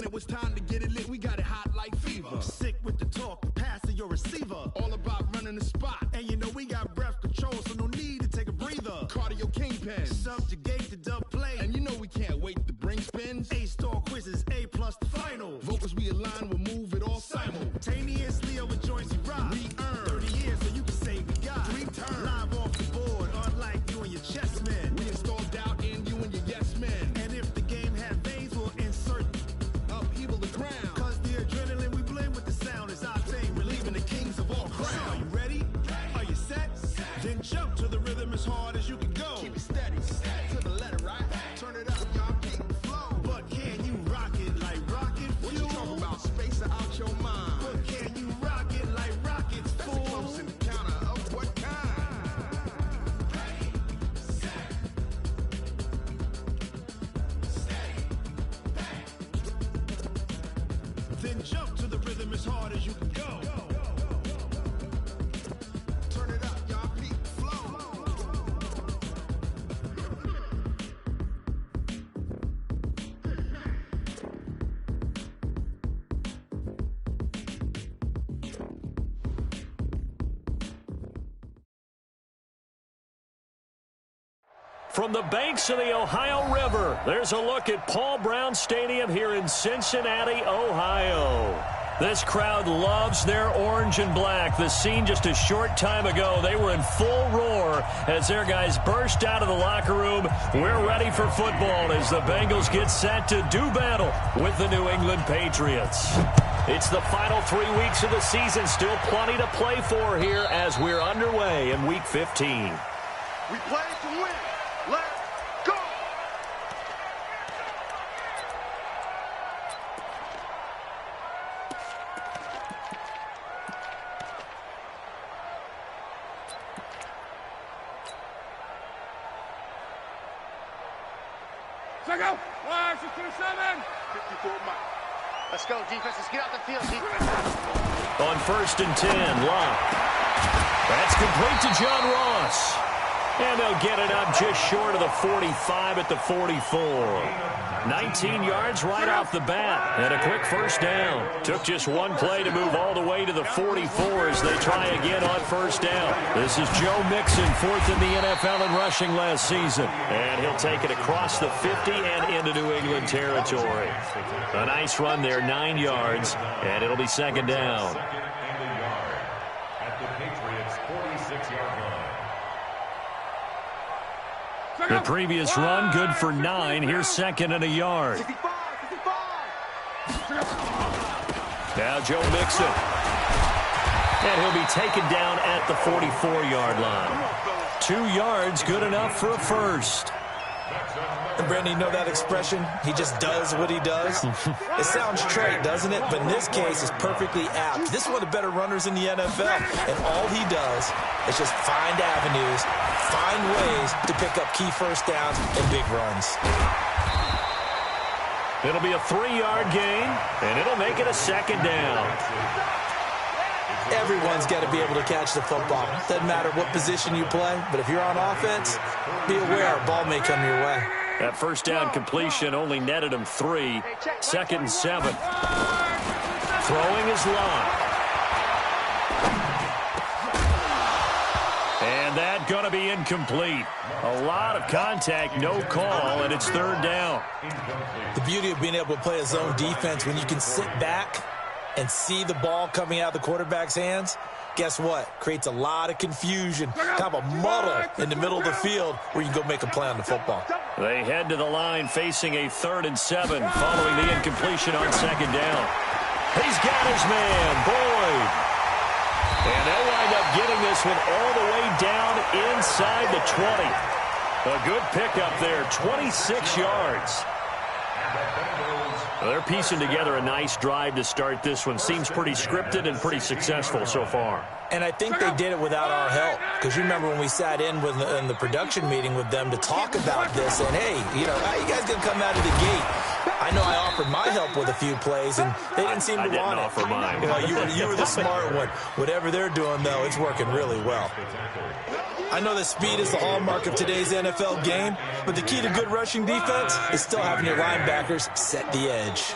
When it was time to get it lit, we got it hot like fever. Sick with the talk, passing your receiver. All about running the spot. And you know we got breath control, so no need to take a breather. Cardio kingpin. Subjugate the dub play. And you know we can't wait to bring spins. A-star quizzes, A+ the final. Vocals we align, we'll move it all simultaneously over joints we rock. We earn 30 years so you can say we got 3 turns. Live off the board, unlike you and your chess men. We install doubt in you and your yes men. And if the game had veins, we'll insert upheaval the ground. Cause the adrenaline we blend with the sound is octane, relieving the kings of all crowns. So are you ready? Are you set? Then jump to the rhythm as hard as you can go. Keep it steady, to the letter, right? Turn it up, y'all keep the flow. But can you rock it like rocket fuel? What you talking about? Space out your mind. But can you rock it like rockets, fool? That's a close encounter of what kind? Ready, set, steady, bang. Then jump to the rhythm as hard as you can go. Turn it up, y'all keep the flow. From the banks of the Ohio River, there's a look at Paul Brown Stadium here in Cincinnati, Ohio. This crowd loves their orange and black. The scene just a short time ago, they were in full roar as their guys burst out of the locker room. We're ready for football as the Bengals get set to do battle with the New England Patriots. It's the final 3 weeks of the season, still plenty to play for here as we're underway in Week 15. We play to win. Let's go! Check out! 627! 54 miles. Let's go, defense. Let's get out the field, defense. On 1st and 10, Locke. That's complete to John Ross. And they'll get it up just short of the 45 at the 44. 19 yards right off the bat. And a quick first down. Took just one play to move all the way to the 44 as they try again on first down. This is Joe Mixon, 4th in the NFL in rushing last season. And he'll take it across the 50 and into New England territory. A nice run there, 9 yards. And it'll be second down. At the Patriots' 46-yard line. The previous run, good for 9. Here's second and a yard. Now Joe Mixon. And he'll be taken down at the 44-yard line. 2 yards, good enough for a first. And Brandon, you know that expression? He just does what he does? It sounds trite, doesn't it? But in this case, it's perfectly apt. This is one of the better runners in the NFL. And all he does is just find avenues, find ways to pick up key first downs and big runs. It'll be a 3-yard gain, and it'll make it a second down. Everyone's got to be able to catch the football. Doesn't matter what position you play, but if you're on offense, be aware a ball may come your way. That first down completion only netted him 3. 2nd and 7. Throwing is Locke. And that going to be incomplete. A lot of contact, no call, and it's 3rd down. The beauty of being able to play a zone defense when you can sit back and see the ball coming out of the quarterback's hands, guess what? Creates a lot of confusion, kind of a muddle in the middle of the field where you can go make a play on the football. They head to the line facing a 3rd and 7 following the incompletion on 2nd down. He's got his man, Boyd. And they'll wind up getting this one all the way down inside the 20. A good pickup there, 26 yards. Well, they're piecing together a nice drive to start this one. Seems pretty scripted and pretty successful so far. And I think they did it without our help. Because you remember when we sat in the production meeting with them to talk about this, and hey, you know, how you guys going to come out of the gate? I know I offered my help with a few plays, and they didn't seem to want it. I didn't offer mine. You know, you were the smart one. Whatever they're doing, though, it's working really well. I know that speed is the hallmark of today's NFL game, but the key to good rushing defense is still having your linebackers set the edge.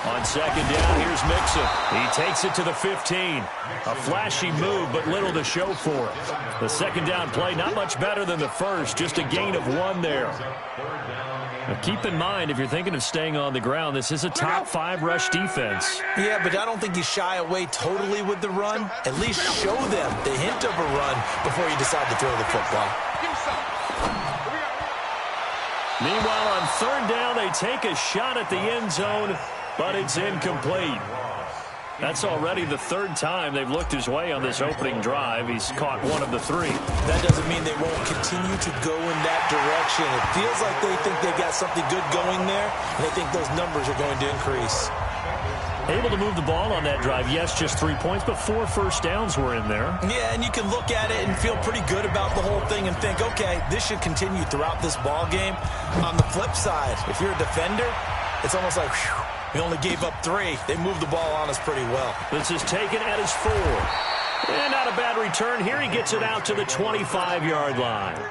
On second down, here's Mixon. He takes it to the 15. A flashy move, but little to show for it. The second down play, not much better than the first, just a gain of 1 there. Now keep in mind, if you're thinking of staying on the ground, this is a top 5 rush defense. Yeah, but I don't think you shy away totally with the run. At least show them the hint of a run before you decide to throw the football. Meanwhile, on third down, they take a shot at the end zone, but it's incomplete. That's already the 3rd time they've looked his way on this opening drive. He's caught 1 of the 3. That doesn't mean they won't continue to go in that direction. It feels like they think they got something good going there, and they think those numbers are going to increase. Able to move the ball on that drive. Yes, just 3 points, but 4 first downs were in there. Yeah, and you can look at it and feel pretty good about the whole thing and think, okay, this should continue throughout this ball game. On the flip side, if you're a defender, it's almost like, whew, we only gave up 3. They moved the ball on us pretty well. This is taken at his 4. And not a bad return. Here he gets it out to the 25-yard line.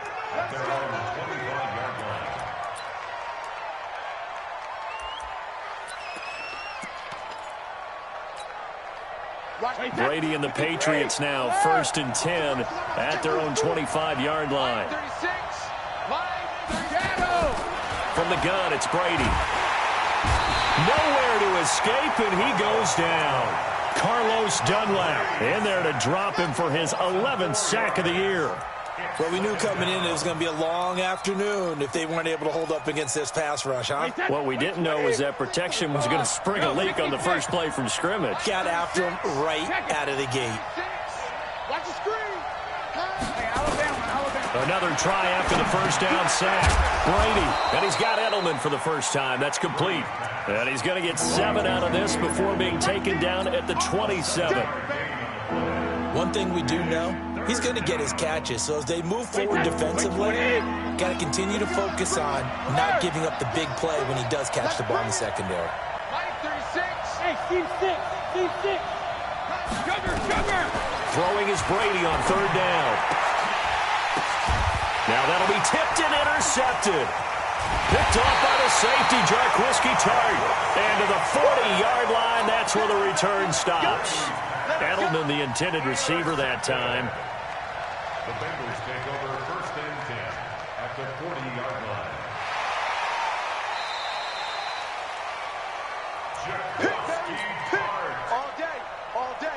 Brady and the Patriots now 1st and 10 at their own 25-yard line. From the gun, it's Brady. Nowhere to escape, and he goes down. Carlos Dunlap in there to drop him for his 11th sack of the year. Well, we knew coming in it was going to be a long afternoon if they weren't able to hold up against this pass rush, huh? What we didn't know was that protection was going to spring a leak on the first play from scrimmage. Got after him right out of the gate. Watch the screen. Another try after the first down sack. Brady, and he's got Edelman for the first time. That's complete. And he's going to get 7 out of this before being taken down at the 27. One thing we do know, he's going to get his catches. So as they move forward defensively, got to continue to focus on not giving up the big play when he does catch the ball in the secondary. Throwing is Brady on third down. Now that'll be tipped and intercepted. Picked off by the safety, Jarquiski Tart. And to the 40-yard line, that's where the return stops. Edelman, the intended receiver that time. The Bengals take over 1st and 10 at the 40-yard line. All day, all day.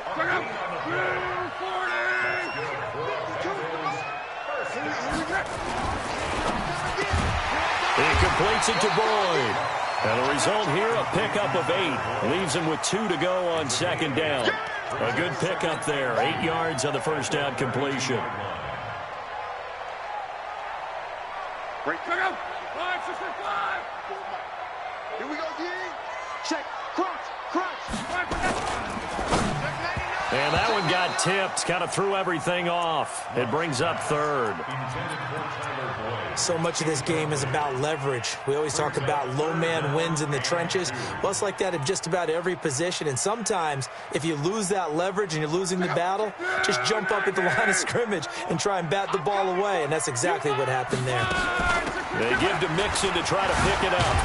He completes it to Boyd. And the result here, a pickup of 8. Leaves him with 2 to go on second down. A good pickup there. 8 yards on the first down completion. Break. Here we go, D. Check. Crunch. And that one got tipped. Kind of threw everything off. It brings up 3rd. So much of this game is about leverage. We always talk about low man wins in the trenches. Well, it's like that in just about every position. And sometimes, if you lose that leverage and you're losing the battle, just jump up at the line of scrimmage and try and bat the ball away. And that's exactly what happened there. They give to Mixon to try to pick it up.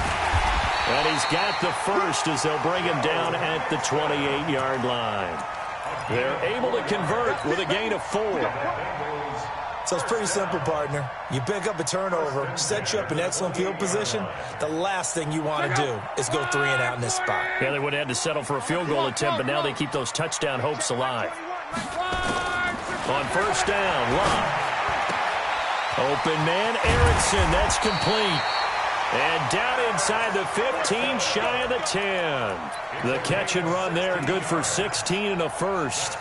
And he's got the first as they'll bring him down at the 28-yard line. They're able to convert with a gain of 4. So it's pretty simple, partner. You pick up a turnover, set you up in excellent field position. The last thing you want to do is go 3 and out in this spot. Yeah, they would have had to settle for a field goal attempt, but now they keep those touchdown hopes alive. On first down, Locke. Open man, Erickson. That's complete. And down inside the 15, shy of the 10. The catch and run there, good for 16 and a first.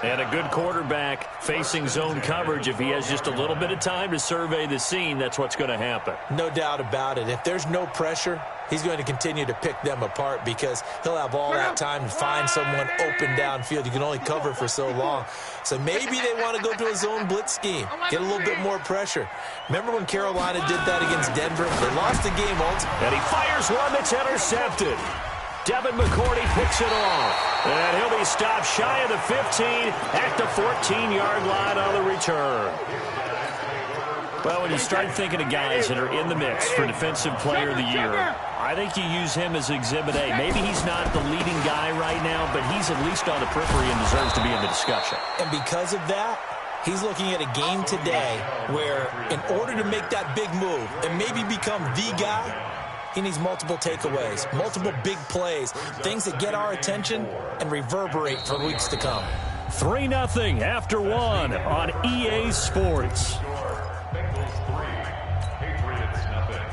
And a good quarterback facing zone coverage. If he has just a little bit of time to survey the scene, that's what's going to happen. No doubt about it. If there's no pressure, he's going to continue to pick them apart because he'll have all that time to find someone open downfield. You can only cover for so long. So maybe they want to go to a zone blitz scheme, get a little bit more pressure. Remember when Carolina did that against Denver? They lost the game ultimately. And he fires one that's intercepted. Devin McCourty picks it off. And he'll be stopped shy of the 15 at the 14-yard line on the return. Well, when you start thinking of guys that are in the mix for Defensive Player of the Year, I think you use him as Exhibit A. Maybe he's not the leading guy right now, but he's at least on the periphery and deserves to be in the discussion. And because of that, he's looking at a game today where in order to make that big move and maybe become the guy, he needs multiple takeaways, multiple big plays, things that get our attention and reverberate for weeks to come. 3-0 after one on EA Sports. Bengals 3, Patriots nothing.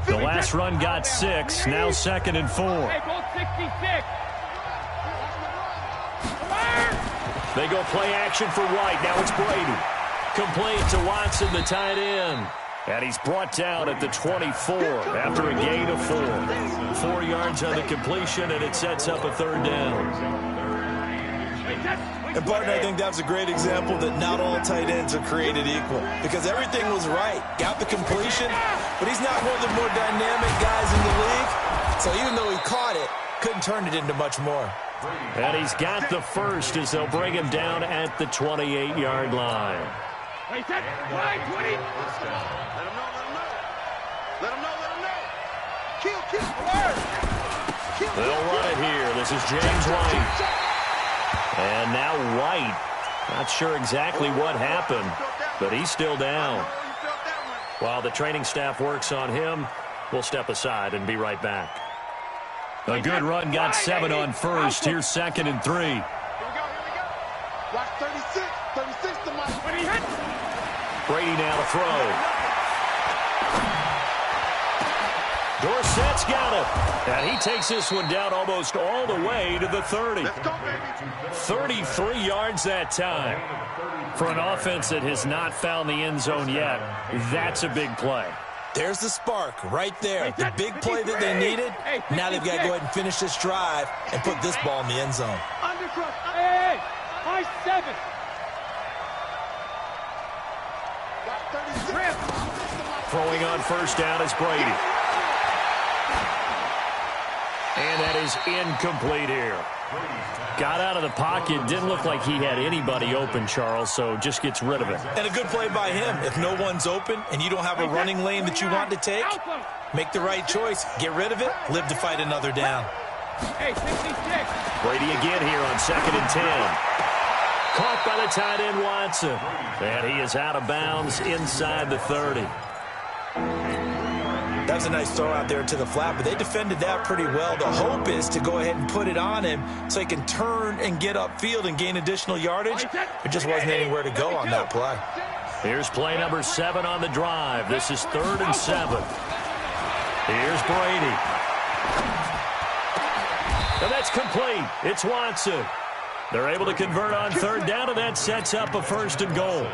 The last run got 6, now 2nd and 4. They go play action for White. Now it's Brady. Complete to Watson, the tight end. And he's brought down at the 24 after a gain of 4. 4 yards on the completion, and it sets up a 3rd down. And, partner, I think that was a great example that not all tight ends are created equal because everything was right. Got the completion, but he's not one of the more dynamic guys in the league. So even though he caught it, couldn't turn it into much more. And he's got the first as they'll bring him down at the 28-yard line. Let him know. Kill. They'll run it here. This is James White. And now White. Not sure exactly what happened, but he's still down. While the training staff works on him, we'll step aside and be right back. A good run got 7 on first. Here's 2nd and 3. Here we go. Watch 36 to my. When he hit. Brady now to throw. Dorsett's got it. And he takes this one down almost all the way to the 30. Let's go, baby. 33 yards that time. For an offense that has not found the end zone yet, that's a big play. There's the spark right there. The big play that they needed. Now they've got to go ahead and finish this drive and put this ball in the end zone. Undercross. Hey. High 7. Throwing on first down is Brady. And that is incomplete here. Got out of the pocket. Didn't look like he had anybody open, Charles, so just gets rid of it. And a good play by him. If no one's open and you don't have a running lane that you want to take, make the right choice. Get rid of it. Live to fight another down. Brady again here on 2nd and 10. Caught by the tight end Watson. And he is out of bounds inside the 30. That was a nice throw out there to the flat, but they defended that pretty well. The hope is to go ahead and put it on him so he can turn and get upfield and gain additional yardage. There just wasn't anywhere to go on that play. Here's play number 7 on the drive. This is 3rd and 7. Here's Brady. And that's complete. It's Watson. They're able to convert on 3rd down, and that sets up a 1st and goal.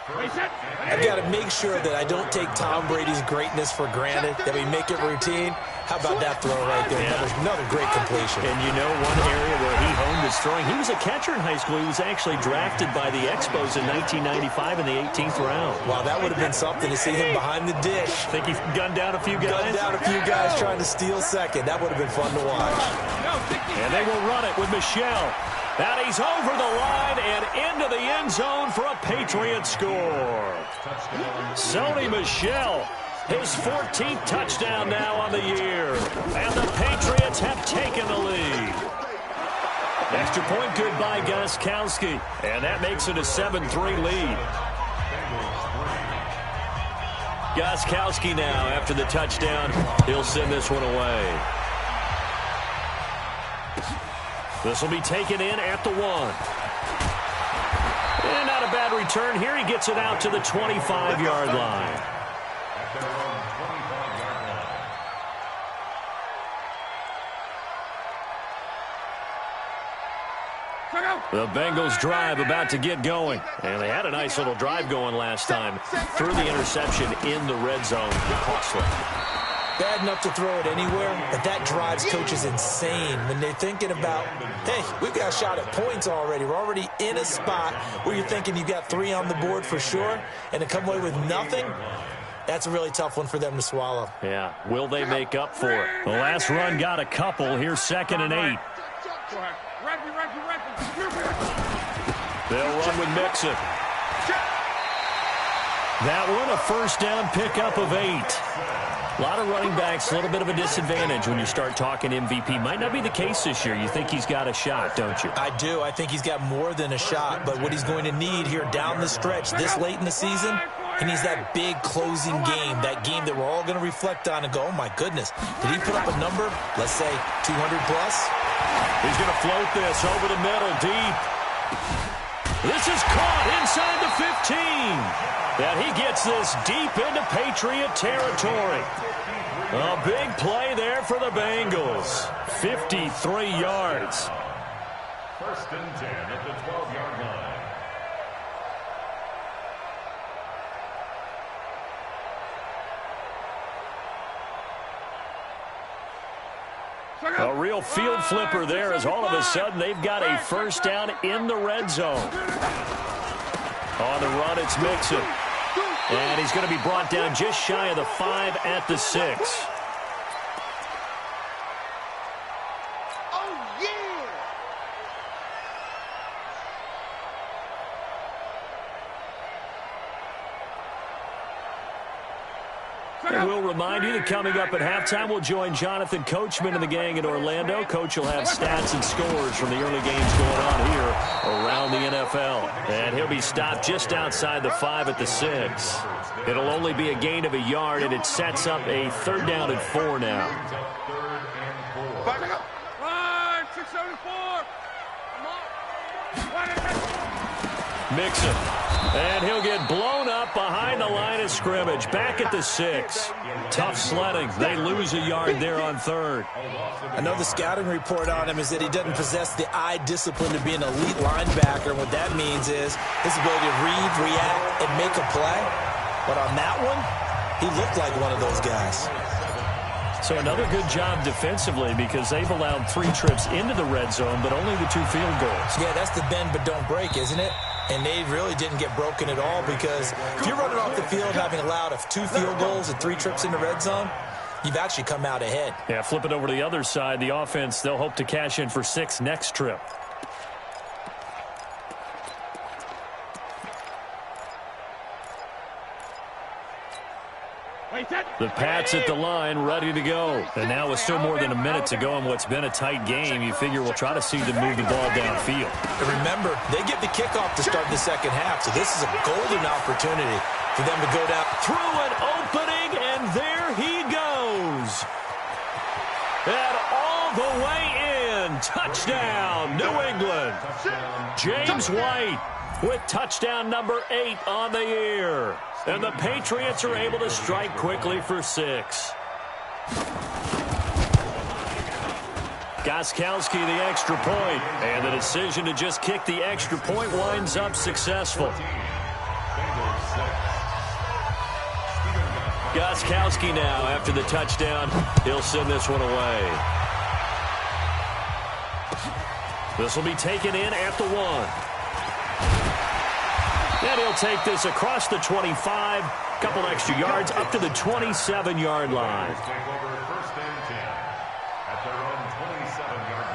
I've got to make sure that I don't take Tom Brady's greatness for granted, that we make it routine. How about that throw right there? Another great completion. And you know one area where he honed his throwing, he was a catcher in high school. He was actually drafted by the Expos in 1995 in the 18th round. Wow, that would have been something to see him behind the dish. Think he gunned down a few guys? Gunned down a few guys trying to steal second. That would have been fun to watch. And they will run it with Michelle. And he's over the line and into the end zone for a Patriot score. Sony Michel, his 14th touchdown now on the year. And the Patriots have taken the lead. Extra point good by Gostkowski. And that makes it a 7-3 lead. Gostkowski now, after the touchdown, he'll send this one away. This will be taken in at the 1. And not a bad return here. He gets it out to the 25-yard line. The Bengals drive about to get going. And they had a nice little drive going last time. Threw the interception in the red zone. Costly. Bad enough to throw it anywhere, but that drives coaches insane when they're thinking about, hey, we've got a shot at points already. We're already in a spot where you're thinking you've got 3 on the board for sure, and to come away with nothing, that's a really tough one for them to swallow. Yeah, will they make up for it? The last run got a couple. Here's 2nd and 8. They'll run with Mixon. That one, a first down pickup of 8. A lot of running backs, a little bit of a disadvantage when you start talking MVP. Might not be the case this year. You think he's got a shot, don't you? I do. I think he's got more than a shot. But what he's going to need here down the stretch this late in the season, he needs that big closing game, that game that we're all going to reflect on and go, oh, my goodness, did he put up a number, let's say 200 plus? He's going to float this over the middle, deep. This is caught inside the 15. And he gets this deep into Patriot territory. A big play there for the Bengals. 53 yards. First and 10 at the 12-yard line. A real field flipper there as all of a sudden they've got a first down in the red zone. On the run, it's Mixon. And he's going to be brought down just shy of the 5 at the 6. And we'll remind you that coming up at halftime, we'll join Jonathan Coachman and the gang in Orlando. Coach will have stats and scores from the early games going on here around the NFL. And he'll be stopped just outside the 5 at the 6. It'll only be a gain of a yard, and it sets up a 3rd down and 4 now. Run, 674. Mixon. And he'll get blown up behind the line of scrimmage. Back at the 6. Tough sledding. They lose a yard there on 3rd. I know the scouting report on him is that he doesn't possess the eye discipline to be an elite linebacker. And what that means is his ability to read, react, and make a play. But on that one, he looked like one of those guys. So another good job defensively because they've allowed 3 trips into the red zone, but only the 2 field goals. Yeah, that's the bend but don't break, isn't it? And they really didn't get broken at all because if you're running off the field having allowed 2 field goals and 3 trips in the red zone, you've actually come out ahead. Yeah, flip it over to the other side. The offense, they'll hope to cash in for 6 next trip. The Pats at the line, ready to go. And now with still more than a minute to go in what's been a tight game, you figure we'll try to see them move the ball downfield. And remember, they get the kickoff to start the second half, so this is a golden opportunity for them to go down. Through an opening, and there he goes. And all the way in. Touchdown, New England. James White with touchdown number 8 on the year. And the Patriots are able to strike quickly for 6. Gostkowski the extra point, and the decision to just kick the extra point winds up successful. Gostkowski now after the touchdown. He'll send this one away. This will be taken in at the 1. And he'll take this across the 25, couple extra yards up to the 27-yard line. Take over first and 10 at their own 27-yard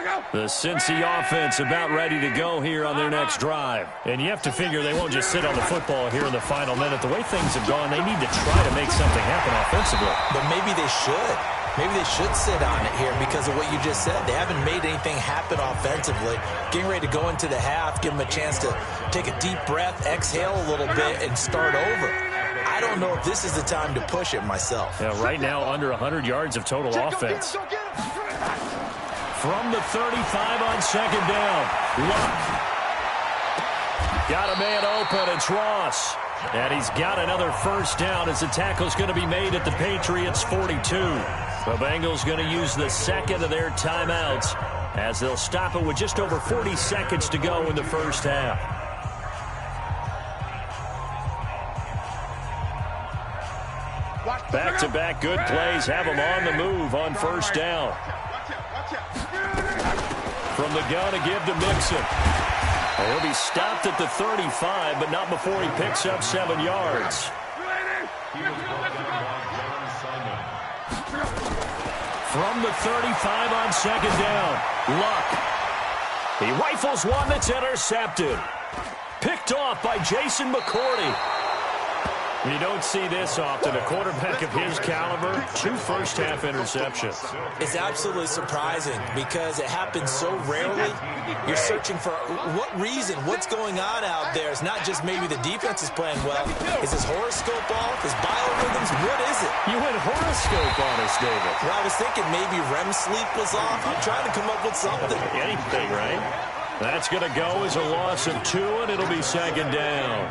line. The Cincy offense about ready to go here on their next drive. And you have to figure they won't just sit on the football here in the final minute. The way things have gone, they need to try to make something happen offensively. But maybe they should. Maybe they should sit on it here because of what you just said. They haven't made anything happen offensively. Getting ready to go into the half, give them a chance to take a deep breath, exhale a little bit, and start over. I don't know if this is the time to push it myself. Yeah, right now under 100 yards of total offense. From the 35 on 2nd down. Luck. Got a man open. It's Ross. And he's got another first down as the tackle's going to be made at the Patriots' 42. The Bengals going to use the second of their timeouts as they'll stop it with just over 40 seconds to go in the first half. Back-to-back good plays have them on the move on first down. From the gun to give to Mixon. He'll be stopped at the 35, but not before he picks up 7 yards. From the 35 on second down. Luck. He rifles one that's intercepted. Picked off by Jason McCourty. You don't see this often. A quarterback of his caliber, 2 first-half interceptions. It's absolutely surprising because it happens so rarely. You're searching for what reason, what's going on out there. It's not just maybe the defense is playing well. Is his horoscope off? His biorhythms? What is it? You went horoscope on us, David. Well, I was thinking maybe REM sleep was off. I'm trying to come up with something. Anything, right? That's going to go as a loss of 2, and it'll be second down.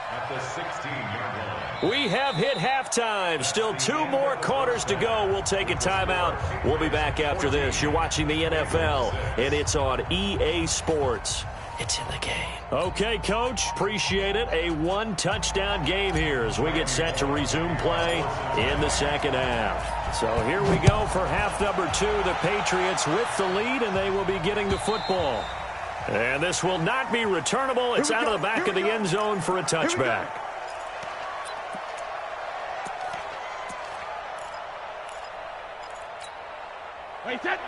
At the 16-yard line. We have hit halftime. Still 2 more quarters to go. We'll take a timeout. We'll be back after this. You're watching the NFL, and it's on EA Sports. It's in the game. Okay, Coach. Appreciate it. A 1-touchdown game here as we get set to resume play in the second half. So here we go for half number 2. The Patriots with the lead, and they will be getting the football. And this will not be returnable. It's out of the back of the end zone for a touchback.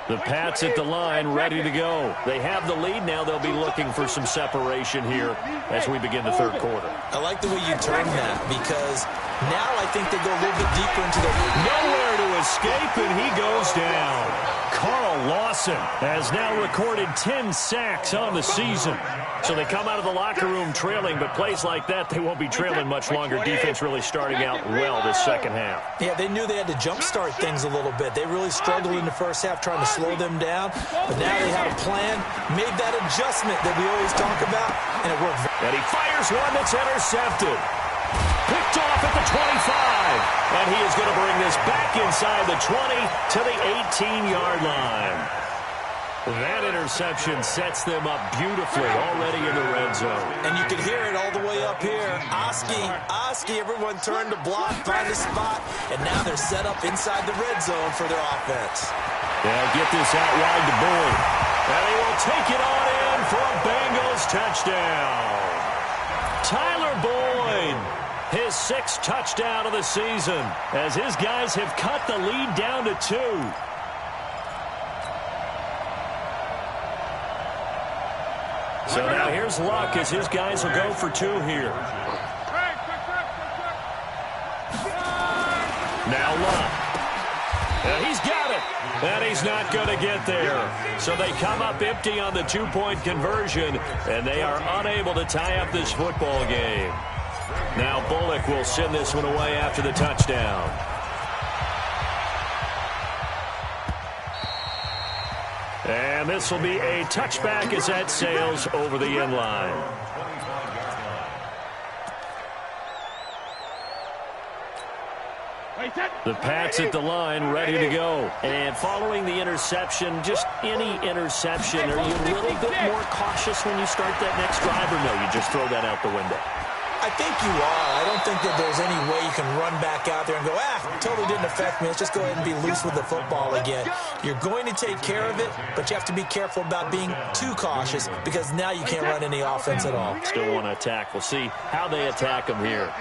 The Pats at the line, ready to go. They have the lead now. They'll be looking for some separation here as we begin the third quarter. I like the way you turn that because now I think they go a little bit deeper into the... Nowhere to escape, and he goes down. Carl Lawson has now recorded 10 sacks on the season. So they come out of the locker room trailing, but plays like that, they won't be trailing much longer. Defense really starting out well this second half. Yeah, they knew they had to jumpstart things a little bit. They really struggled in the first half trying to slow them down, but now they had a plan, made that adjustment that we always talk about, and it worked. And he fires one that's intercepted. Picked off at the 25, and he is going to bring this back inside the 20 to the 18-yard line. That interception sets them up beautifully already in the red zone. And you can hear it all the way up here. Oski, everyone turned to block, find a spot, and now they're set up inside the red zone for their offense. They'll get this out wide to Boyd. And he will take it on in for a Bengals touchdown. Tyler Boyd, his 6th touchdown of the season, as his guys have cut the lead down to 2. So now here's Luck as his guys will go for 2 here. Now Luck. And he's got it. And he's not going to get there. So they come up empty on the 2-point conversion, and they are unable to tie up this football game. Now Bullock will send this one away after the touchdown. And this will be a touchback as that sails over the end line. The Pats at the line, ready to go. And following the interception, just any interception, are you a little bit more cautious when you start that next drive, or no, you just throw that out the window? I think you are. I don't think that there's any way you can run back out there and go, totally didn't affect me. Let's just go ahead and be loose with the football again. You're going to take care of it, but you have to be careful about being too cautious because now you can't run any offense at all. Still want to attack. We'll see how they attack them here.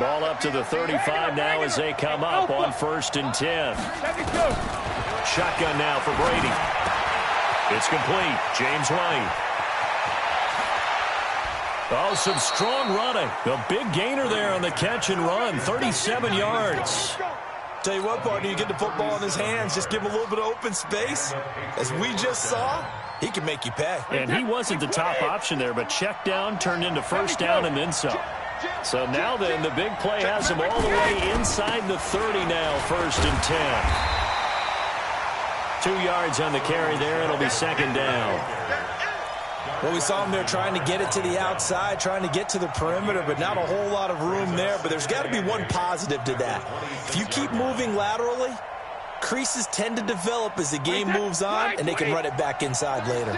Ball up to the 35 now as they come up on 1st and 10. Shotgun now for Brady. It's complete. James White. Oh, some strong running. A big gainer there on the catch and run. 37 yards. Tell you what, partner, you get the football in his hands, just give him a little bit of open space. As we just saw, he can make you pay. And he wasn't the top option there, but check down turned into 1st down and then some. So now then, the big play has him all the way inside the 30 now, 1st and 10. 2 yards on the carry there. It'll be 2nd down. Well, we saw him there trying to get it to the outside, trying to get to the perimeter, but not a whole lot of room there. But there's got to be one positive to that. If you keep moving laterally, creases tend to develop as the game moves on, and they can run it back inside later.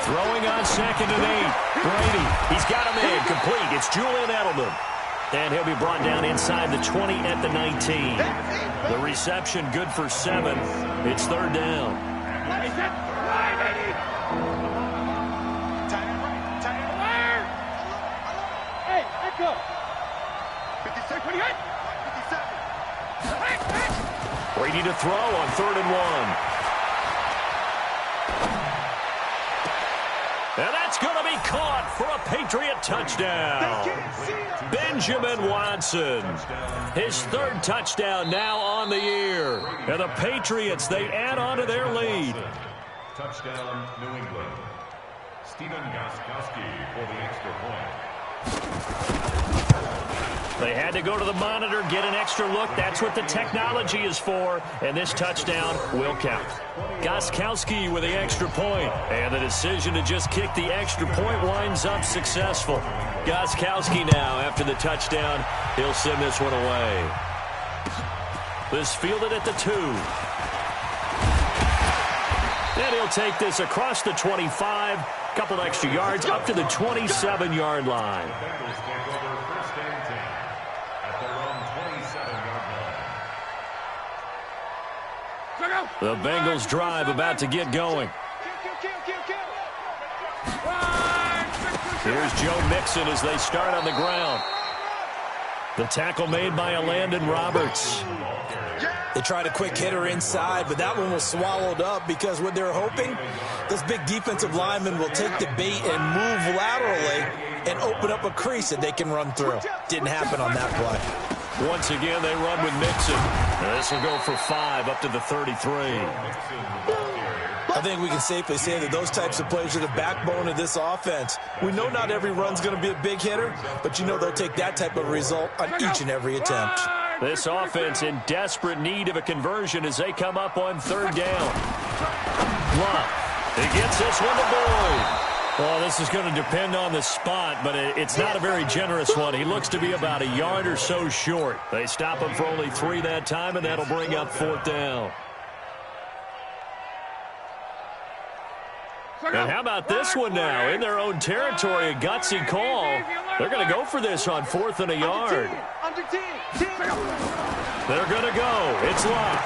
Throwing on 2nd and 8. Brady, he's got him in, complete. It's Julian Edelman. And he'll be brought down inside the 20 at the 19. The reception good for 7. It's 3rd down. Hey, let's go. 56, 57. Brady to throw on 3rd and 1. And that's going to be caught for a Patriot touchdown. Benjamin Watson, his 3rd touchdown now on the year. And the Patriots, they add on to their lead. Touchdown, New England. Stephen Gostkowski for the extra point. They had to go to the monitor, get an extra look. That's what the technology is for. And this touchdown will count. Gostkowski with the extra point. And the decision to just kick the extra point winds up successful. Gostkowski now, after the touchdown, he'll send this one away. This fielded at the 2. And he'll take this across the 25. Couple extra yards up to the 27-yard line. The Bengals drive about to get going. Here's Joe Mixon as they start on the ground. The tackle made by Landon Roberts. They tried a quick hitter inside, but that one was swallowed up because what they're hoping, this big defensive lineman will take the bait and move laterally and open up a crease that they can run through. Didn't happen on that play. Once again, they run with Mixon. This will go for 5 up to the 33. I think we can safely say that those types of plays are the backbone of this offense. We know not every run's going to be a big hitter, but you know they'll take that type of result on each and every attempt. This offense in desperate need of a conversion as they come up on 3rd down. Luck. He gets this one to Boyd. Well, this is going to depend on the spot, but it's not a very generous one. He looks to be about a yard or so short. They stop him for only 3 that time, and that'll bring up 4th down. And how about this one now? In their own territory, a gutsy call. They're going to go for this on 4th and a yard. They're going to go. It's Luck.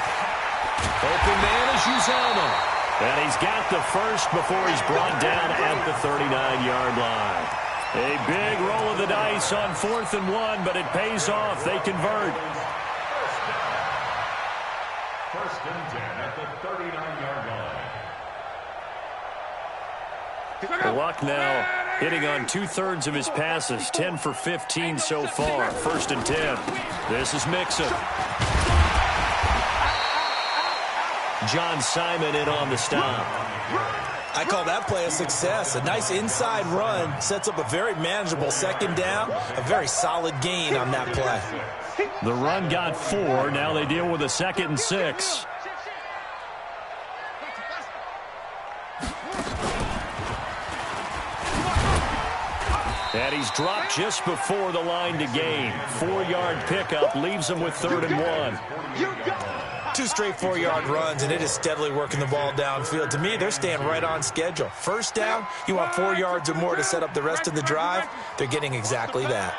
Open man is Uzama. And he's got the first before he's brought down at the 39-yard line. A big roll of the dice on 4th and 1, but it pays off. They convert. First and 10 at the 39-yard line. Luck now hitting on 2/3 of his passes, 10 for 15 so far. 1st and 10. This is Mixon. John Simon in on the stop. I call that play a success. A nice inside run sets up a very manageable 2nd down, a very solid gain on that play. The run got 4. Now they deal with a 2nd and 6. And he's dropped just before the line to gain. 4-yard pickup leaves him with 3rd and 1. 2 straight 4-yard runs, and it is steadily working the ball downfield. To me, they're staying right on schedule. 1st down, you want 4 yards or more to set up the rest of the drive. They're getting exactly that.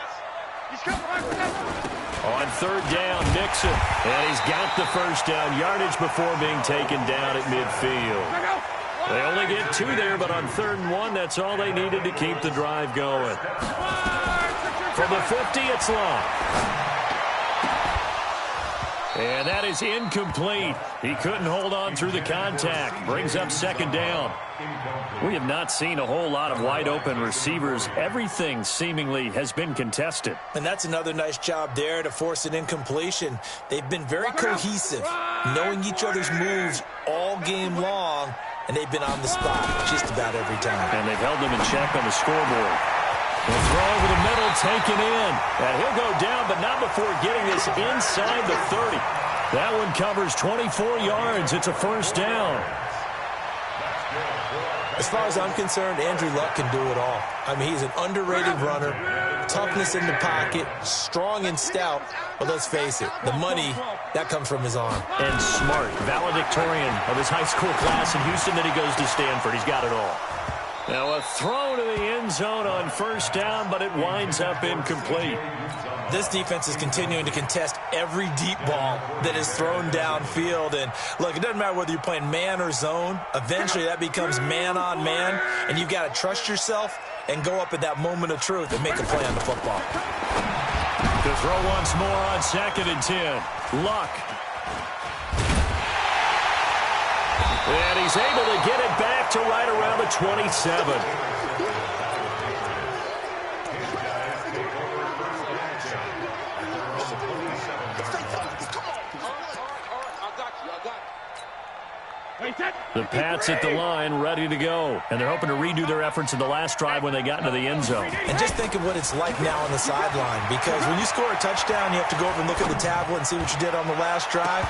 On 3rd down, Mixon. And he's got the 1st down yardage before being taken down at midfield. They only get 2 there, but on 3rd and 1, that's all they needed to keep the drive going. From the 50, it's Long. And that is incomplete. He couldn't hold on through the contact. Brings up 2nd down. We have not seen a whole lot of wide-open receivers. Everything seemingly has been contested. And that's another nice job there to force an incompletion. They've been very cohesive, knowing each other's moves all game long, and they've been on the spot just about every time. And they've held them in check on the scoreboard. The throw over the middle taken in. And he'll go down, but not before getting this inside the 30. That one covers 24 yards. It's a 1st down. As far as I'm concerned, Andrew Luck can do it all. I mean, he's an underrated runner, toughness in the pocket, strong and stout. But let's face it, the money, that comes from his arm. And smart, valedictorian of his high school class in Houston, then he goes to Stanford. He's got it all. Now a throw to the end zone on 1st down, but it winds up incomplete. This defense is continuing to contest every deep ball that is thrown downfield. And look, it doesn't matter whether you're playing man or zone. Eventually that becomes man on man, and you've got to trust yourself and go up at that moment of truth and make a play on the football. To throw once more on 2nd and 10. Luck. And he's able to get it back to right around the 27. The Pats at the line, ready to go. And they're hoping to redo their efforts in the last drive when they got into the end zone. And just think of what it's like now on the sideline, because when you score a touchdown, you have to go over and look at the tablet and see what you did on the last drive.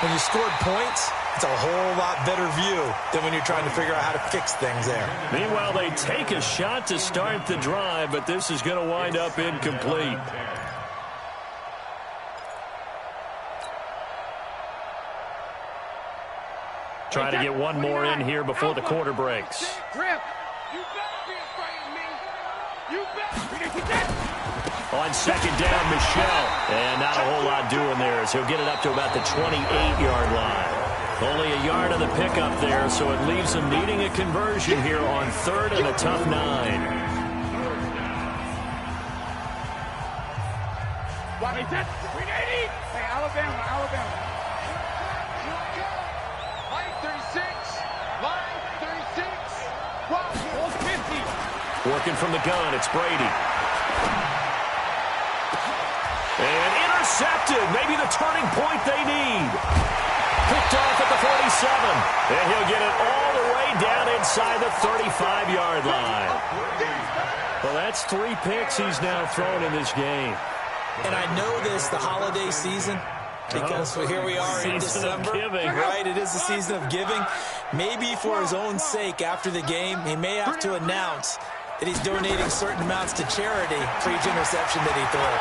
When you scored points, it's a whole lot better view than when you're trying to figure out how to fix things there. Meanwhile, they take a shot to start the drive, but this is going to wind up incomplete. Try to get one more in here before the quarter breaks. On second down, Michelle. And not a whole lot doing there as he'll get it up to about the 28-yard line. Only a yard of the pickup there, so it leaves him needing a conversion here on third and a tough 9. Hey, Alabama. Working from the gun, it's Brady. And intercepted. Maybe the turning point they need. Picked off at the 47. And he'll get it all the way down inside the 35-yard line. Well, that's 3 picks he's now thrown in this game. And I know this, the holiday season, because here we are in December, right? It is the season of giving. Maybe for his own sake, after the game, he may have to announce that he's donating certain amounts to charity for each interception that he threw.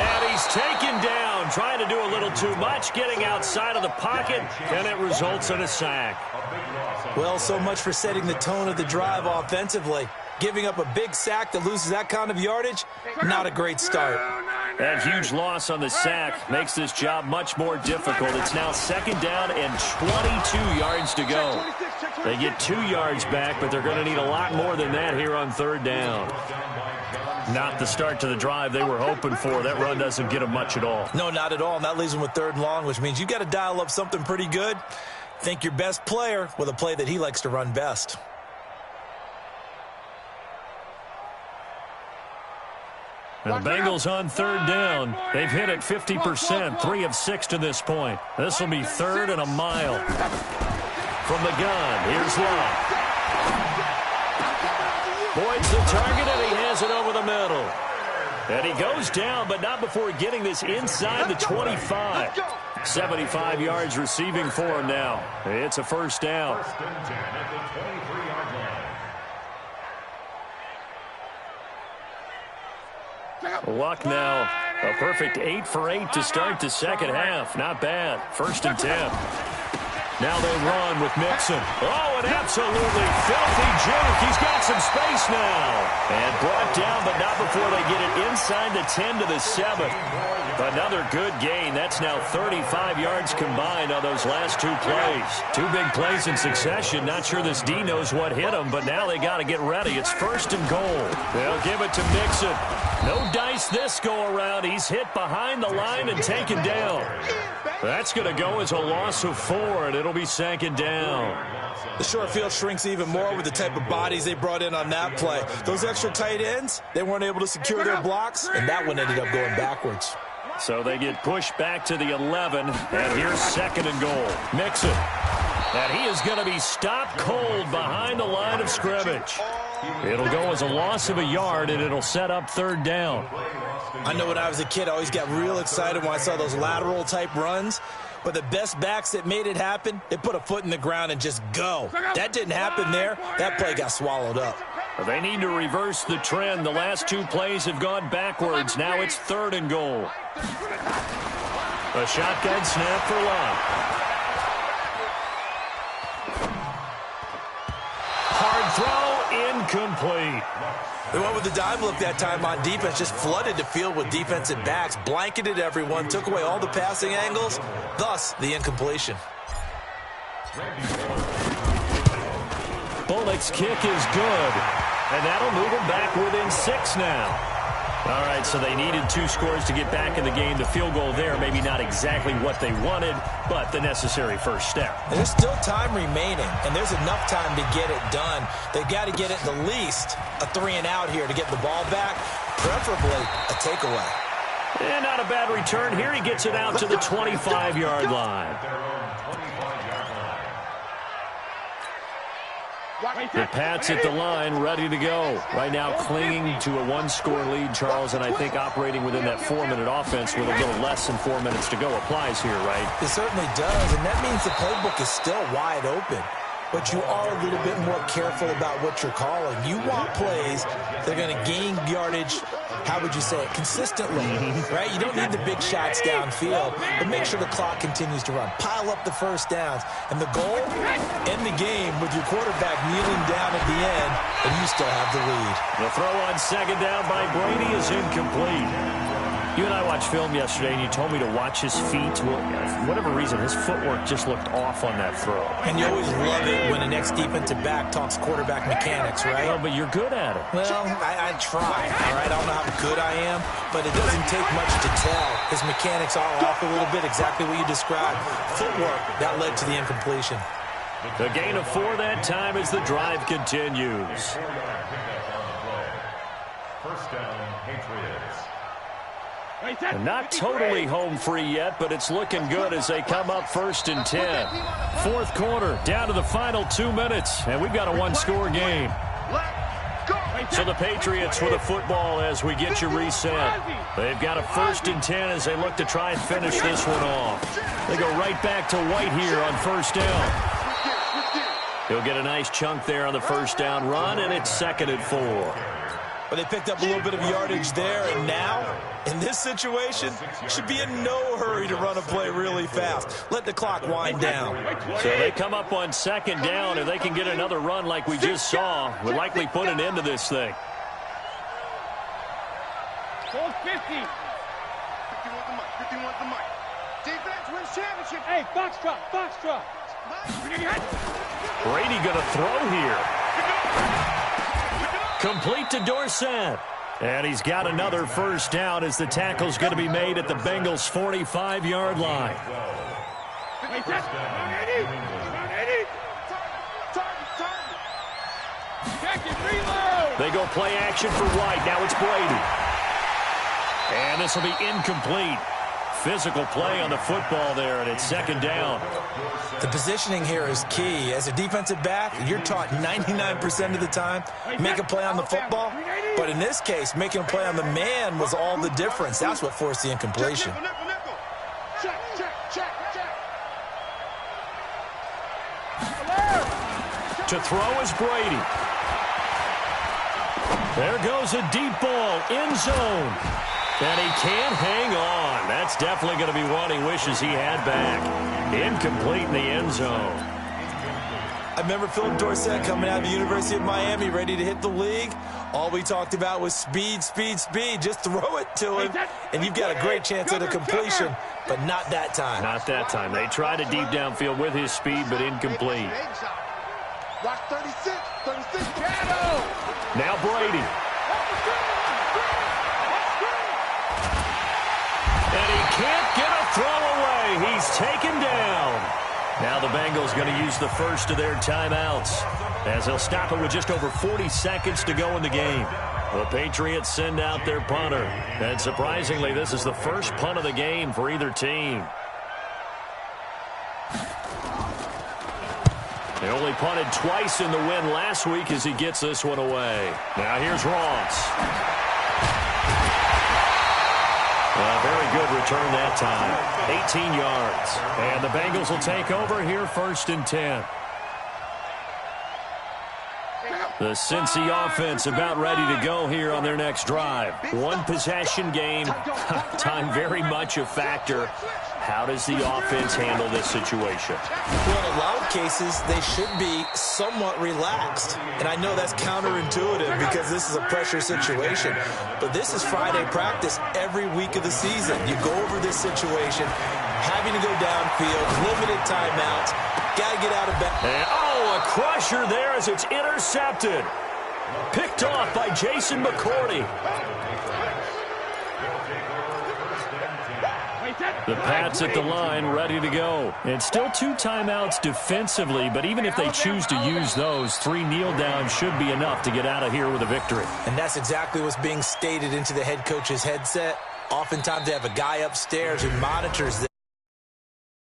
And he's taken down, trying to do a little too much, getting outside of the pocket, and it results in a sack. Well, so much for setting the tone of the drive offensively. Giving up a big sack that loses that kind of yardage, not a great start. That huge loss on the sack makes this job much more difficult. It's now second down and 22 yards to go. They get 2 yards back, but they're going to need a lot more than that here on third down. Not the start to the drive they were hoping for. That run doesn't get them much at all. No, not at all. And that leaves them with third and long, which means you've got to dial up something pretty good. Think your best player with a play that he likes to run best. And the Bengals on third down. They've hit it 50%, 3 of 6 to this point. This will be third and a mile. From the gun, here's Love. Boyd's the target, and he has it over the middle. And he goes down, but not before getting this inside the 25. 75 yards receiving for him now. It's a first down. First and 10 at the 23-yard line. Luck now. A perfect 8 for 8 to start the second half. Not bad. First and 10. Now they run with Mixon. Oh, an absolutely filthy juke. He's got some space now. And brought down, but not before they get it inside the 10 to the 7. Another good gain. That's now 35 yards combined on those last 2 plays. 2 big plays in succession. Not sure this D knows what hit him, but now they got to get ready. It's first and goal. They'll give it to Mixon. No dice this go around. He's hit behind the line and taken down. That's going to go as a loss of 4, and it'll be second down. The short field shrinks even more with the type of bodies they brought in on that play. Those extra tight ends, they weren't able to secure their blocks, and that one ended up going backwards. So they get pushed back to the 11, and here's second and goal. Mixon. And he is going to be stopped cold behind the line of scrimmage. It'll go as a loss of a yard, and it'll set up third down. I know when I was a kid, I always got real excited when I saw those lateral-type runs. But the best backs that made it happen, they put a foot in the ground and just go. That didn't happen there. That play got swallowed up. They need to reverse the trend. The last 2 plays have gone backwards. Now it's third and goal. A shotgun snap for Love. Hard throw, incomplete. They went with the dive look that time on defense, just flooded the field with defensive backs, blanketed everyone, took away all the passing angles, thus the incompletion. Bullock's kick is good, and that'll move him back within 6 now. All right, so they needed 2 scores to get back in the game. The field goal there, maybe not exactly what they wanted, but the necessary first step. There's still time remaining, and there's enough time to get it done. They've got to get it at least a 3-and-out here to get the ball back, preferably a takeaway. And not a bad return here. He gets it out to the 25-yard line. The Pats at the line, ready to go. Right now clinging to a 1-score lead, Charles, and I think operating within that 4-minute offense with a little less than 4 minutes to go applies here, right? It certainly does, and that means the playbook is still wide open. But you are a little bit more careful about what you're calling. You want plays that are going to gain yardage, how would you say it, consistently, right? You don't need the big shots downfield, but make sure the clock continues to run. Pile up the first downs. And the goal, end the game with your quarterback kneeling down at the end, and you still have the lead. The throw on second down by Brady is incomplete. You and I watched film yesterday, and you told me to watch his feet. Well, for whatever reason, his footwork just looked off on that throw. And you always love it when the next defensive back talks quarterback mechanics, right? Well, but you're good at it. Well, I try, all right? I don't know how good I am, but it doesn't take much to tell. His mechanics are off a little bit, exactly what you described. Footwork, that led to the incompletion. The gain of 4 that time as the drive continues. First down, Patriots. And not totally home free yet, but it's looking good as they come up 1st and 10. 4th quarter, down to the final 2 minutes, and we've got a 1-score game. So the Patriots with a football as we get you reset. They've got a 1st and 10 as they look to try and finish this one off. They go right back to White here on 1st down. He'll get a nice chunk there on the 1st down run, and it's 2nd and 4. But they picked up a little bit of yardage there, and now, in this situation, should be in no hurry to run a play really fast. Let the clock wind down. So they come up on 2nd down. If they can get another run like we just saw, would likely put an end to this thing. Hold 50. 51 the mic. 51 the mic. Defense wins championship. Hey, box drop. Brady going to throw here. Complete to Dorsett. And he's got another 1st down as the tackle's going to be made at the Bengals' 45-yard line. They go play action for White. Now it's Brady. And this will be incomplete. Physical play on the football there, and it's 2nd down. The positioning here is key. As a defensive back, you're taught 99% of the time, make a play on the football. But in this case, making a play on the man was all the difference. That's what forced the incompletion. Check. To throw is Brady. There goes a deep ball, end zone. And he can't hang on. That's definitely going to be one he wishes he had back. Incomplete in the end zone. I remember Philip Dorsett coming out of the University of Miami ready to hit the league. All we talked about was speed. Just throw it to him, and you've got a great chance at a completion, but not that time. Not that time. They tried a deep downfield with his speed, but incomplete. Watch 36. Now Brady. And he can't get a throw away. He's taken down. Now the Bengals going to use the first of their timeouts as they'll stop it with just over 40 seconds to go in the game. The Patriots send out their punter. And surprisingly, this is the first punt of the game for either team. They only punted twice in the win last week as he gets this one away. Now here's Ross. Very good return that time. 18 yards. And the Bengals will take over here 1st and 10. The Cincy offense about ready to go here on their next drive. One possession game. Time very much a factor. How does the offense handle this situation? Well, in a lot of cases, they should be somewhat relaxed. And I know that's counterintuitive because this is a pressure situation. But this is Friday practice every week of the season. You go over this situation, having to go downfield, limited timeouts, got to get out of bed. A crusher there as it's intercepted. Picked off by Jason McCourty. They'll take over first and 10. The Pats at the line, ready to go. And still 2 timeouts defensively, but even if they choose to use those, 3 kneel downs should be enough to get out of here with a victory. And that's exactly what's being stated into the head coach's headset. Oftentimes they have a guy upstairs who monitors this.